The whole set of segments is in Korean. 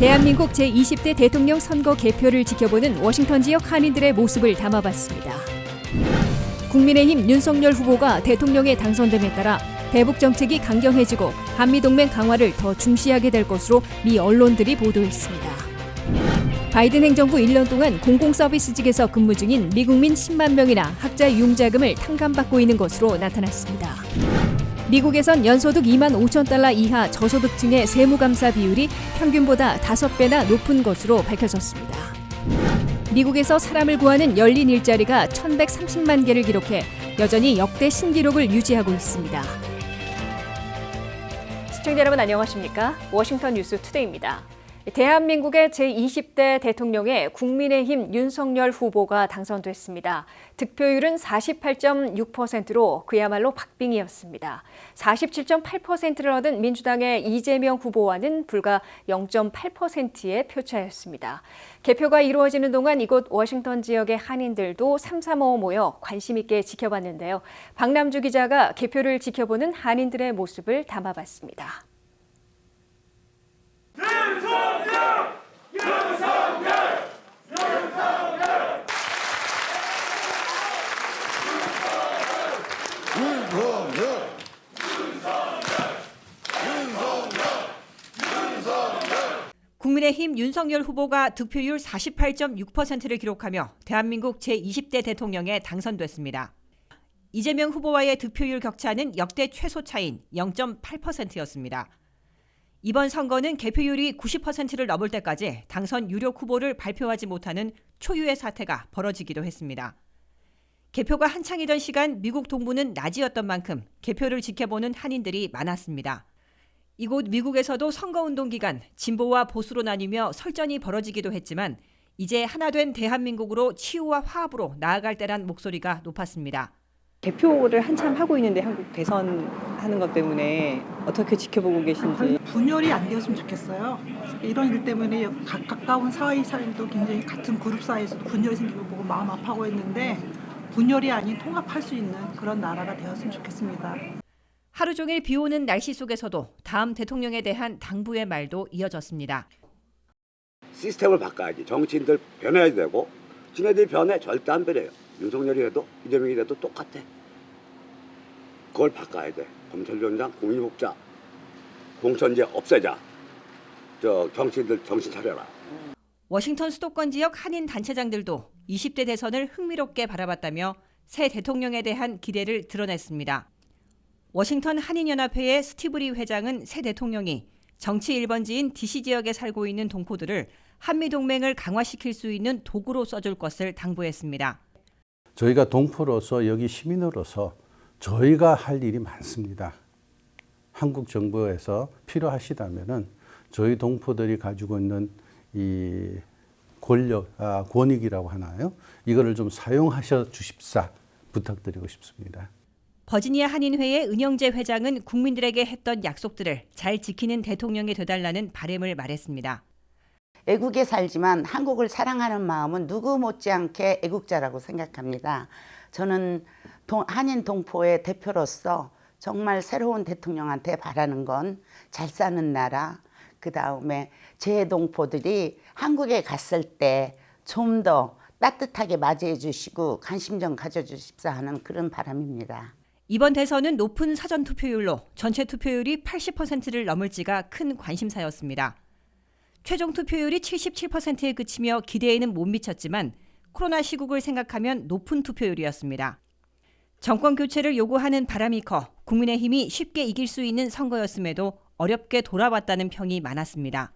대한민국 제20대 대통령 선거 개표를 지켜보는 워싱턴 지역 한인들의 모습을 담아봤습니다. 국민의힘 윤석열 후보가 대통령에 당선됨에 따라 대북 정책이 강경해지고 한미동맹 강화를 더 중시하게 될 것으로 미 언론들이 보도했습니다. 바이든 행정부 1년 동안 공공서비스직에서 근무 중인 미국민 10만 명이나 학자 융자금을 탕감받고 있는 것으로 나타났습니다. 미국에선 연소득 2만 5천 달러 이하 저소득층의 세무감사 비율이 평균보다 5배나 높은 것으로 밝혀졌습니다. 미국에서 사람을 구하는 열린 일자리가 1,130만 개를 기록해 여전히 역대 신기록을 유지하고 있습니다. 시청자 여러분 안녕하십니까? 워싱턴 뉴스 투데이입니다. 대한민국의 제20대 대통령에 국민의힘 윤석열 후보가 당선됐습니다. 득표율은 48.6%로 그야말로 박빙이었습니다. 47.8%를 얻은 민주당의 이재명 후보와는 불과 0.8%의 표차였습니다. 개표가 이루어지는 동안 이곳 워싱턴 지역의 한인들도 삼삼오오 모여 관심 있게 지켜봤는데요. 박남주 기자가 개표를 지켜보는 한인들의 모습을 담아봤습니다. 국민의힘 윤석열 후보가 득표율 48.6%를 기록하며 대한민국 제20대 대통령에 당선됐습니다. 이재명 후보와의 득표율 격차는 역대 최소 차인 0.8%였습니다. 이번 선거는 개표율이 90%를 넘을 때까지 당선 유력 후보를 발표하지 못하는 초유의 사태가 벌어지기도 했습니다. 개표가 한창이던 시간 미국 동부는 낮이었던 만큼 개표를 지켜보는 한인들이 많았습니다. 이곳 미국에서도 선거운동 기간 진보와 보수로 나뉘며 설전이 벌어지기도 했지만 이제 하나 된 대한민국으로 치유와 화합으로 나아갈 때란 목소리가 높았습니다. 개표를 한참 하고 있는데 한국 대선 하는 것 때문에 어떻게 지켜보고 계신지. 분열이 안 되었으면 좋겠어요. 이런 일 때문에 가까운 사회 사람도 굉장히 같은 그룹 사이에서도 분열이 생기고 보고 마음 아파하고 했는데 분열이 아닌 통합할 수 있는 그런 나라가 되었으면 좋겠습니다. 하루 종일 비 오는 날씨 속에서도 다음 대통령에 대한 당부의 말도 이어졌습니다. 시스템을 바꿔야지. 정치인들 변해야 되고 지네들이 변해 절대 안 변해요. 윤석열이 해도 이재명이 해도 똑같아. 그걸 바꿔야 돼. 검찰총장, 공인복자, 공천제 없애자. 정치인들 정신 차려라. 워싱턴 수도권 지역 한인 단체장들도 20대 대선을 흥미롭게 바라봤다며 새 대통령에 대한 기대를 드러냈습니다. 워싱턴 한인연합회의 스티브 리 회장은 새 대통령이 정치 1번지인 DC 지역에 살고 있는 동포들을 한미동맹을 강화시킬 수 있는 도구로 써줄 것을 당부했습니다. 저희가 동포로서 여기 시민으로서 저희가 할 일이 많습니다. 한국 정부에서 필요하시다면은 저희 동포들이 가지고 있는 이 권익이라고 하나요? 이거를 좀 사용하셔 주십사 부탁드리고 싶습니다. 버지니아 한인회의 은영재 회장은 국민들에게 했던 약속들을 잘 지키는 대통령이 되달라는 바람을 말했습니다. 애국에 살지만 한국을 사랑하는 마음은 누구 못지않게 애국자라고 생각합니다. 저는 한인 동포의 대표로서 정말 새로운 대통령한테 바라는 건 잘 사는 나라, 그 다음에 제 동포들이 한국에 갔을 때 좀 더 따뜻하게 맞이해 주시고 관심 좀 가져주십사 하는 그런 바람입니다. 이번 대선은 높은 사전투표율로 전체 투표율이 80%를 넘을지가 큰 관심사였습니다. 최종 투표율이 77%에 그치며 기대에는 못 미쳤지만 코로나 시국을 생각하면 높은 투표율이었습니다. 정권 교체를 요구하는 바람이 커 국민의힘이 쉽게 이길 수 있는 선거였음에도 어렵게 돌아왔다는 평이 많았습니다.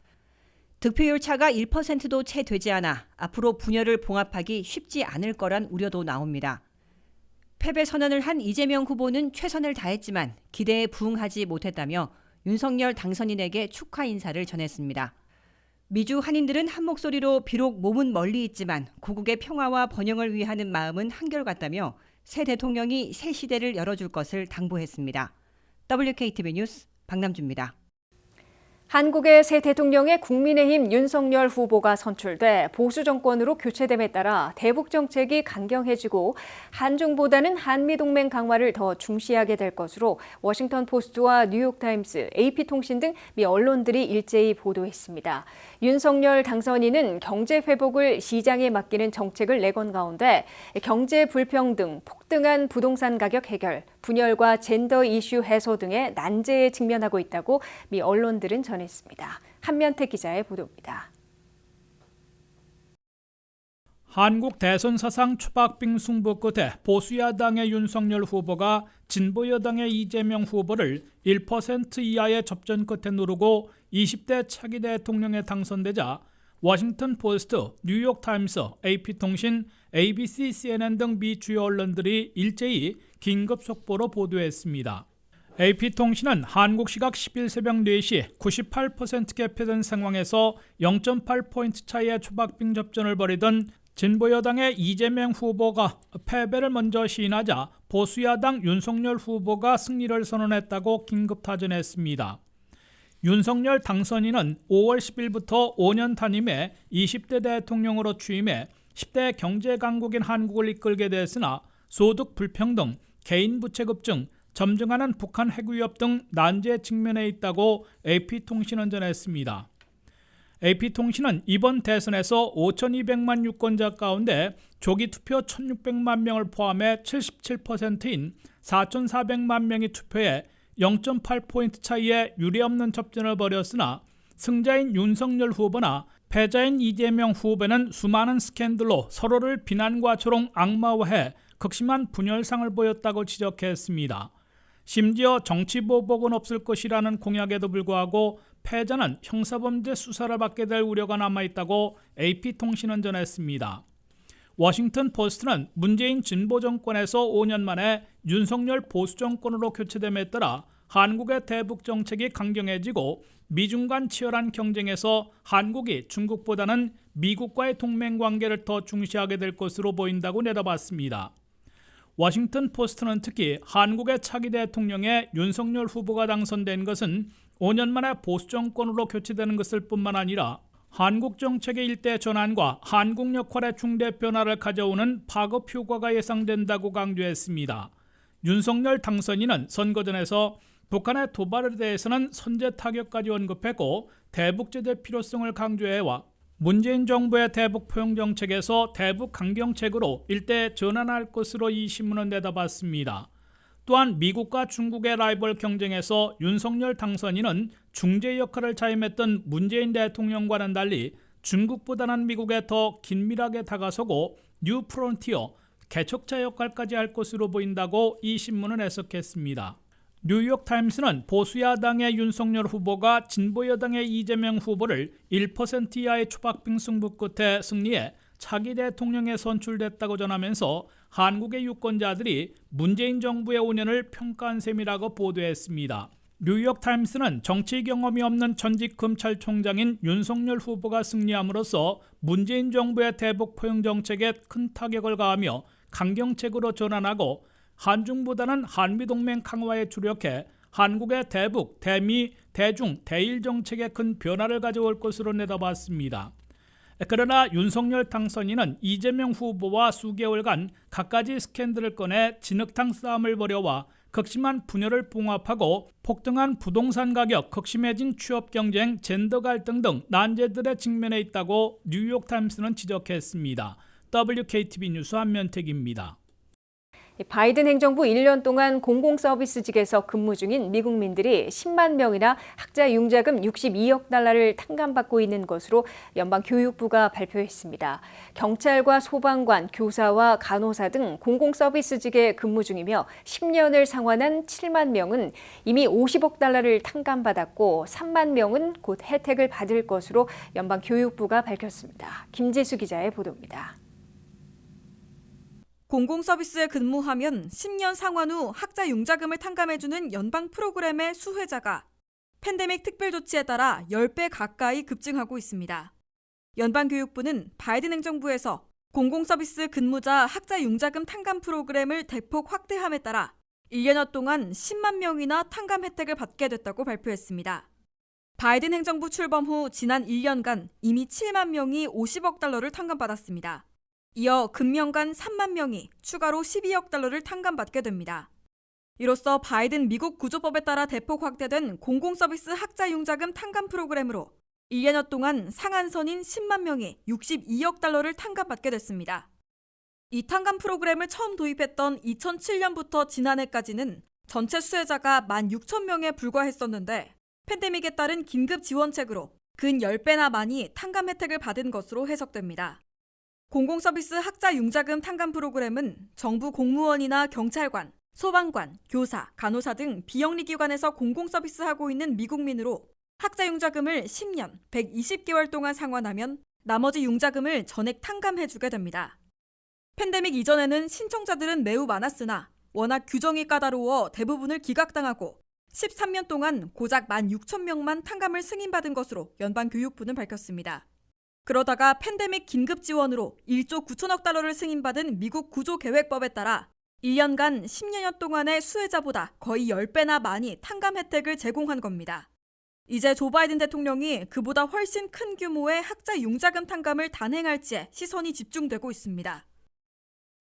득표율 차가 1%도 채 되지 않아 앞으로 분열을 봉합하기 쉽지 않을 거란 우려도 나옵니다. 패배 선언을 한 이재명 후보는 최선을 다했지만 기대에 부응하지 못했다며 윤석열 당선인에게 축하 인사를 전했습니다. 미주 한인들은 한 목소리로 비록 몸은 멀리 있지만 고국의 평화와 번영을 위하는 마음은 한결같다며 새 대통령이 새 시대를 열어줄 것을 당부했습니다. WKTV 뉴스 박남주입니다. 한국의 새 대통령의 국민의힘 윤석열 후보가 선출돼 보수 정권으로 교체됨에 따라 대북 정책이 강경해지고 한중보다는 한미동맹 강화를 더 중시하게 될 것으로 워싱턴 포스트와 뉴욕타임스, AP통신 등 미 언론들이 일제히 보도했습니다. 윤석열 당선인은 경제 회복을 시장에 맡기는 정책을 내건 가운데 경제 불평등, 폭등한 부동산 가격 해결, 분열과 젠더 이슈 해소 등의 난제에 직면하고 있다고 미 언론들은 전했습니다. 한면태 기자의 보도입니다. 한국 대선 사상 초박빙 승부 끝에 보수야당의 윤석열 후보가 진보여당의 이재명 후보를 1% 이하의 접전 끝에 누르고 20대 차기 대통령에 당선되자 워싱턴 포스트, 뉴욕타임스, AP통신, ABC, CNN 등 미 주요 언론들이 일제히 긴급 속보로 보도했습니다. AP통신은 한국 시각 10일 새벽 4시 98% 개표된 상황에서 0.8포인트 차이의 초박빙 접전을 벌이던 진보여당의 이재명 후보가 패배를 먼저 시인하자 보수야당 윤석열 후보가 승리를 선언했다고 긴급 타전했습니다. 윤석열 당선인은 5월 10일부터 5년 단임에 20대 대통령으로 취임해 10대 경제 강국인 한국을 이끌게 됐으나 소득 불평등, 개인 부채 급증, 점증하는 북한 핵 위협 등 난제에 직면해 있다고 AP통신은 전했습니다. AP통신은 이번 대선에서 5,200만 유권자 가운데 조기 투표 1,600만 명을 포함해 77%인 4,400만 명이 투표해 0.8포인트 차이의 유례없는 접전을 벌였으나 승자인 윤석열 후보나 패자인 이재명 후보는 수많은 스캔들로 서로를 비난과 조롱, 악마화해 극심한 분열상을 보였다고 지적했습니다. 심지어 정치보복은 없을 것이라는 공약에도 불구하고 패자는 형사범죄 수사를 받게 될 우려가 남아있다고 AP통신은 전했습니다. 워싱턴 포스트는 문재인 진보 정권에서 5년 만에 윤석열 보수 정권으로 교체됨에 따라 한국의 대북 정책이 강경해지고 미중 간 치열한 경쟁에서 한국이 중국보다는 미국과의 동맹 관계를 더 중시하게 될 것으로 보인다고 내다봤습니다. 워싱턴 포스트는 특히 한국의 차기 대통령에 윤석열 후보가 당선된 것은 5년 만에 보수 정권으로 교체되는 것일 뿐만 아니라 한국 정책의 일대 전환과 한국 역할의 중대 변화를 가져오는 파급 효과가 예상된다고 강조했습니다. 윤석열 당선인은 선거전에서 북한의 도발에 대해서는 선제 타격까지 언급했고 대북 제재 필요성을 강조해와 문재인 정부의 대북 포용 정책에서 대북 강경책으로 일대 전환할 것으로 이 신문은 내다봤습니다. 또한 미국과 중국의 라이벌 경쟁에서 윤석열 당선인은 중재 역할을 자임했던 문재인 대통령과는 달리 중국보다는 미국에 더 긴밀하게 다가서고 뉴 프론티어, 개척자 역할까지 할 것으로 보인다고 이 신문은 해석했습니다. 뉴욕타임스는 보수야당의 윤석열 후보가 진보여당의 이재명 후보를 1% 이하의 초박빙 승부 끝에 승리해 차기 대통령에 선출됐다고 전하면서 한국의 유권자들이 문재인 정부의 5년을 평가한 셈이라고 보도했습니다. 뉴욕타임스는 정치 경험이 없는 전직 검찰총장인 윤석열 후보가 승리함으로써 문재인 정부의 대북 포용 정책에 큰 타격을 가하며 강경책으로 전환하고 한중보다는 한미동맹 강화에 주력해 한국의 대북, 대미, 대중, 대일 정책에 큰 변화를 가져올 것으로 내다봤습니다. 그러나 윤석열 당선인은 이재명 후보와 수개월간 갖가지 스캔들을 꺼내 진흙탕 싸움을 벌여와 극심한 분열을 봉합하고 폭등한 부동산 가격, 극심해진 취업 경쟁, 젠더 갈등 등 난제들에 직면해 있다고 뉴욕타임스는 지적했습니다. WKTV 뉴스 한면택입니다. 바이든 행정부 1년 동안 공공서비스직에서 근무 중인 미국민들이 10만 명이나 학자 융자금 62억 달러를 탕감받고 있는 것으로 연방교육부가 발표했습니다. 경찰과 소방관, 교사와 간호사 등 공공서비스직에 근무 중이며 10년을 상환한 7만 명은 이미 50억 달러를 탕감받았고 3만 명은 곧 혜택을 받을 것으로 연방교육부가 밝혔습니다. 김지수 기자의 보도입니다. 공공서비스에 근무하면 10년 상환 후 학자 융자금을 탕감해주는 연방 프로그램의 수혜자가 팬데믹 특별조치에 따라 10배 가까이 급증하고 있습니다. 연방교육부는 바이든 행정부에서 공공서비스 근무자 학자 융자금 탕감 프로그램을 대폭 확대함에 따라 1년여 동안 10만 명이나 탕감 혜택을 받게 됐다고 발표했습니다. 바이든 행정부 출범 후 지난 1년간 이미 7만 명이 50억 달러를 탕감받았습니다. 이어 금년간 3만 명이 추가로 12억 달러를 탕감받게 됩니다. 이로써 바이든 미국 구조법에 따라 대폭 확대된 공공서비스 학자융자금 탕감 프로그램으로 1년여 동안 상한선인 10만 명이 62억 달러를 탕감받게 됐습니다. 이 탕감 프로그램을 처음 도입했던 2007년부터 지난해까지는 전체 수혜자가 16,000명에 불과했었는데 팬데믹에 따른 긴급 지원책으로 근 10배나 많이 탕감 혜택을 받은 것으로 해석됩니다. 공공서비스 학자융자금 탕감 프로그램은 정부 공무원이나 경찰관, 소방관, 교사, 간호사 등 비영리기관에서 공공서비스하고 있는 미국민으로 학자융자금을 10년, 120개월 동안 상환하면 나머지 융자금을 전액 탕감해주게 됩니다. 팬데믹 이전에는 신청자들은 매우 많았으나 워낙 규정이 까다로워 대부분을 기각당하고 13년 동안 고작 16,000명만 탕감을 승인받은 것으로 연방교육부는 밝혔습니다. 그러다가 팬데믹 긴급 지원으로 1조 9천억 달러를 승인받은 미국 구조계획법에 따라 1년간 10여년 동안의 수혜자보다 거의 10배나 많이 탕감 혜택을 제공한 겁니다. 이제 조 바이든 대통령이 그보다 훨씬 큰 규모의 학자 융자금 탕감을 단행할지에 시선이 집중되고 있습니다.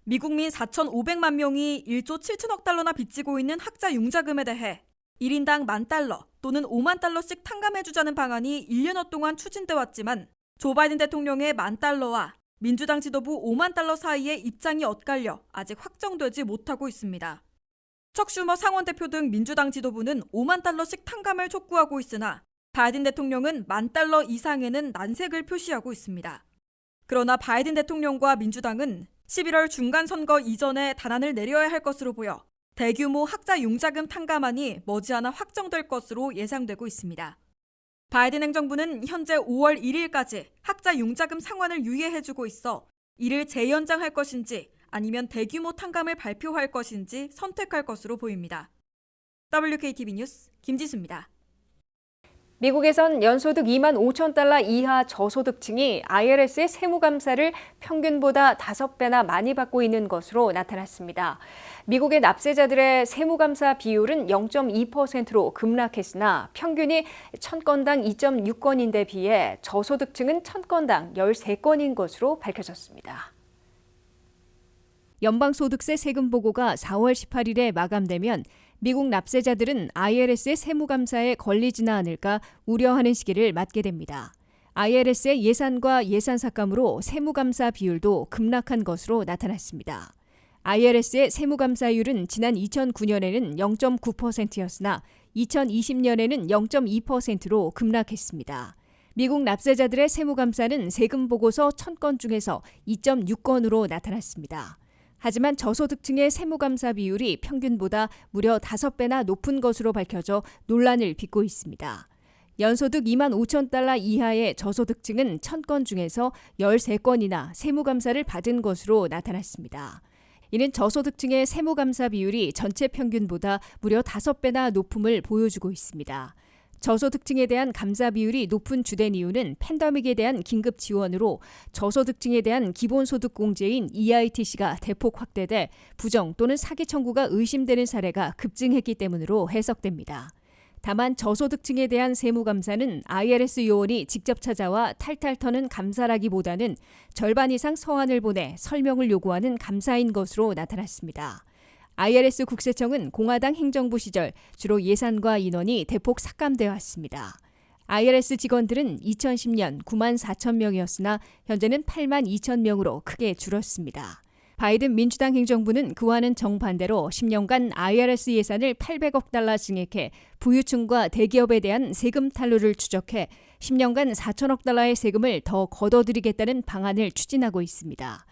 미국민 4,500만 명이 1조 7천억 달러나 빚지고 있는 학자 융자금에 대해 1인당 10,000달러 또는 50,000달러씩 탕감해주자는 방안이 1년여 동안 추진돼 왔지만 조 바이든 대통령의 10,000달러와 민주당 지도부 50,000달러 사이의 입장이 엇갈려 아직 확정되지 못하고 있습니다. 척 슈머 상원대표 등 민주당 지도부는 50,000달러씩 탕감을 촉구하고 있으나 바이든 대통령은 10,000달러 이상에는 난색을 표시하고 있습니다. 그러나 바이든 대통령과 민주당은 11월 중간선거 이전에 단안을 내려야 할 것으로 보여 대규모 학자 융자금 탕감안이 머지않아 확정될 것으로 예상되고 있습니다. 바이든 행정부는 현재 5월 1일까지 학자 융자금 상환을 유예해주고 있어 이를 재연장할 것인지 아니면 대규모 탕감을 발표할 것인지 선택할 것으로 보입니다. WKTV 뉴스 김지수입니다. 미국에선 연소득 2만 5천 달러 이하 저소득층이 IRS의 세무감사를 평균보다 5배나 많이 받고 있는 것으로 나타났습니다. 미국의 납세자들의 세무감사 비율은 0.2%로 급락했으나 평균이 1000건당 2.6건인데 비해 저소득층은 1000건당 13건인 것으로 밝혀졌습니다. 연방소득세 세금 보고가 4월 18일에 마감되면 미국 납세자들은 IRS의 세무감사에 걸리지는 않을까 우려하는 시기를 맞게 됩니다. IRS의 예산과 예산삭감으로 세무감사 비율도 급락한 것으로 나타났습니다. IRS의 세무감사율은 지난 2009년에는 0.9%였으나 2020년에는 0.2%로 급락했습니다. 미국 납세자들의 세무감사는 세금 보고서 1000건 중에서 2.6건으로 나타났습니다. 하지만 저소득층의 세무감사 비율이 평균보다 무려 5배나 높은 것으로 밝혀져 논란을 빚고 있습니다. 연소득 2만 5천 달러 이하의 저소득층은 1000건 중에서 13건이나 세무감사를 받은 것으로 나타났습니다. 이는 저소득층의 세무감사 비율이 전체 평균보다 무려 5배나 높음을 보여주고 있습니다. 저소득층에 대한 감사 비율이 높은 주된 이유는 팬데믹에 대한 긴급 지원으로 저소득층에 대한 기본소득 공제인 EITC가 대폭 확대돼 부정 또는 사기 청구가 의심되는 사례가 급증했기 때문으로 해석됩니다. 다만 저소득층에 대한 세무감사는 IRS 요원이 직접 찾아와 탈탈 터는 감사라기보다는 절반 이상 서한을 보내 설명을 요구하는 감사인 것으로 나타났습니다. IRS 국세청은 공화당 행정부 시절 주로 예산과 인원이 대폭 삭감되어 왔습니다. IRS 직원들은 2010년 9만 4천 명이었으나 현재는 8만 2천 명으로 크게 줄었습니다. 바이든 민주당 행정부는 그와는 정반대로 10년간 IRS 예산을 800억 달러 증액해 부유층과 대기업에 대한 세금 탄로를 추적해 10년간 4천억 달러의 세금을 더 걷어들이겠다는 방안을 추진하고 있습니다.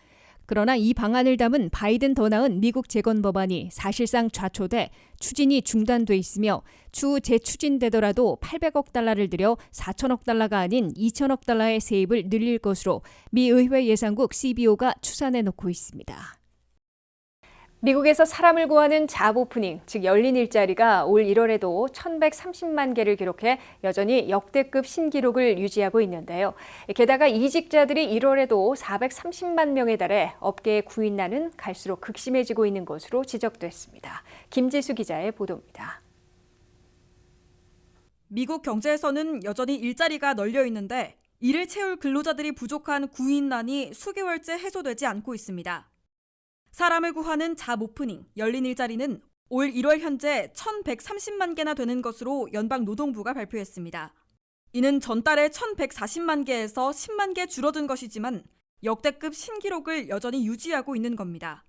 그러나 이 방안을 담은 바이든 더 나은 미국 재건 법안이 사실상 좌초돼 추진이 중단돼 있으며 추후 재추진되더라도 800억 달러를 들여 4천억 달러가 아닌 2천억 달러의 세입을 늘릴 것으로 미 의회 예산국 CBO가 추산해놓고 있습니다. 미국에서 사람을 구하는 잡 오프닝, 즉 열린 일자리가 올 1월에도 1,130만 개를 기록해 여전히 역대급 신기록을 유지하고 있는데요. 게다가 이직자들이 1월에도 430만 명에 달해 업계의 구인난은 갈수록 극심해지고 있는 것으로 지적됐습니다. 김지수 기자의 보도입니다. 미국 경제에서는 여전히 일자리가 널려 있는데 이를 채울 근로자들이 부족한 구인난이 수개월째 해소되지 않고 있습니다. 사람을 구하는 잡 오프닝, 열린 일자리는 올 1월 현재 1,130만 개나 되는 것으로 연방노동부가 발표했습니다. 이는 전달에 1,140만 개에서 10만 개 줄어든 것이지만 역대급 신기록을 여전히 유지하고 있는 겁니다.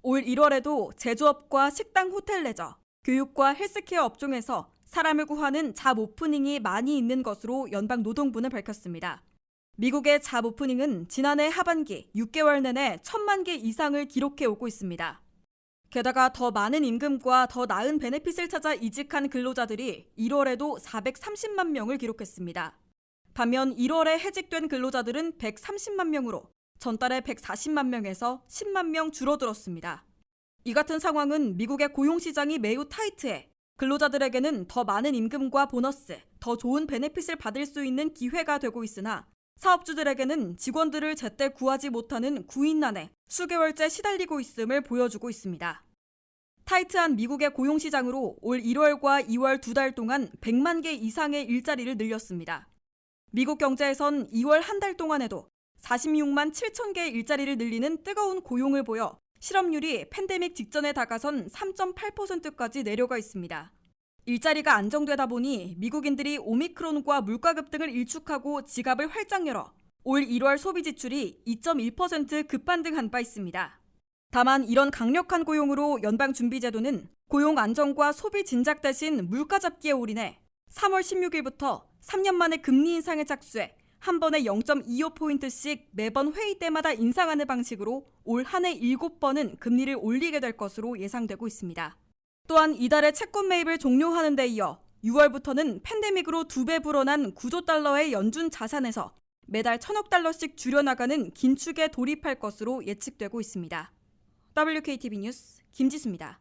올 1월에도 제조업과 식당, 호텔 레저, 교육과 헬스케어 업종에서 사람을 구하는 잡 오프닝이 많이 있는 것으로 연방노동부는 밝혔습니다. 미국의 잡 오프닝은 지난해 하반기 6개월 내내 1,000만 개 이상을 기록해 오고 있습니다. 게다가 더 많은 임금과 더 나은 베네핏을 찾아 이직한 근로자들이 1월에도 430만 명을 기록했습니다. 반면 1월에 해직된 근로자들은 130만 명으로 전달에 140만 명에서 10만 명 줄어들었습니다. 이 같은 상황은 미국의 고용시장이 매우 타이트해 근로자들에게는 더 많은 임금과 보너스, 더 좋은 베네핏을 받을 수 있는 기회가 되고 있으나 사업주들에게는 직원들을 제때 구하지 못하는 구인난에 수개월째 시달리고 있음을 보여주고 있습니다. 타이트한 미국의 고용시장으로 올 1월과 2월 2달 동안 100만 개 이상의 일자리를 늘렸습니다. 미국 경제에선 2월 한 달 동안에도 46만 7천 개의 일자리를 늘리는 뜨거운 고용을 보여 실업률이 팬데믹 직전에 다가선 3.8%까지 내려가 있습니다. 일자리가 안정되다 보니 미국인들이 오미크론과 물가 급등을 일축하고 지갑을 활짝 열어 올 1월 소비 지출이 2.1% 급반등한 바 있습니다. 다만 이런 강력한 고용으로 연방준비제도는 고용 안정과 소비 진작 대신 물가 잡기에 올인해 3월 16일부터 3년 만에 금리 인상에 착수해 한 번에 0.25포인트씩 매번 회의 때마다 인상하는 방식으로 올 한 해 7번은 금리를 올리게 될 것으로 예상되고 있습니다. 또한 이달에 채권 매입을 종료하는 데 이어 6월부터는 팬데믹으로 2배 불어난 9조 달러의 연준 자산에서 매달 1,000억 달러씩 줄여나가는 긴축에 돌입할 것으로 예측되고 있습니다. WKTV 뉴스 김지수입니다.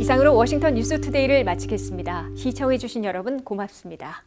이상으로 워싱턴 뉴스투데이를 마치겠습니다. 시청해주신 여러분 고맙습니다.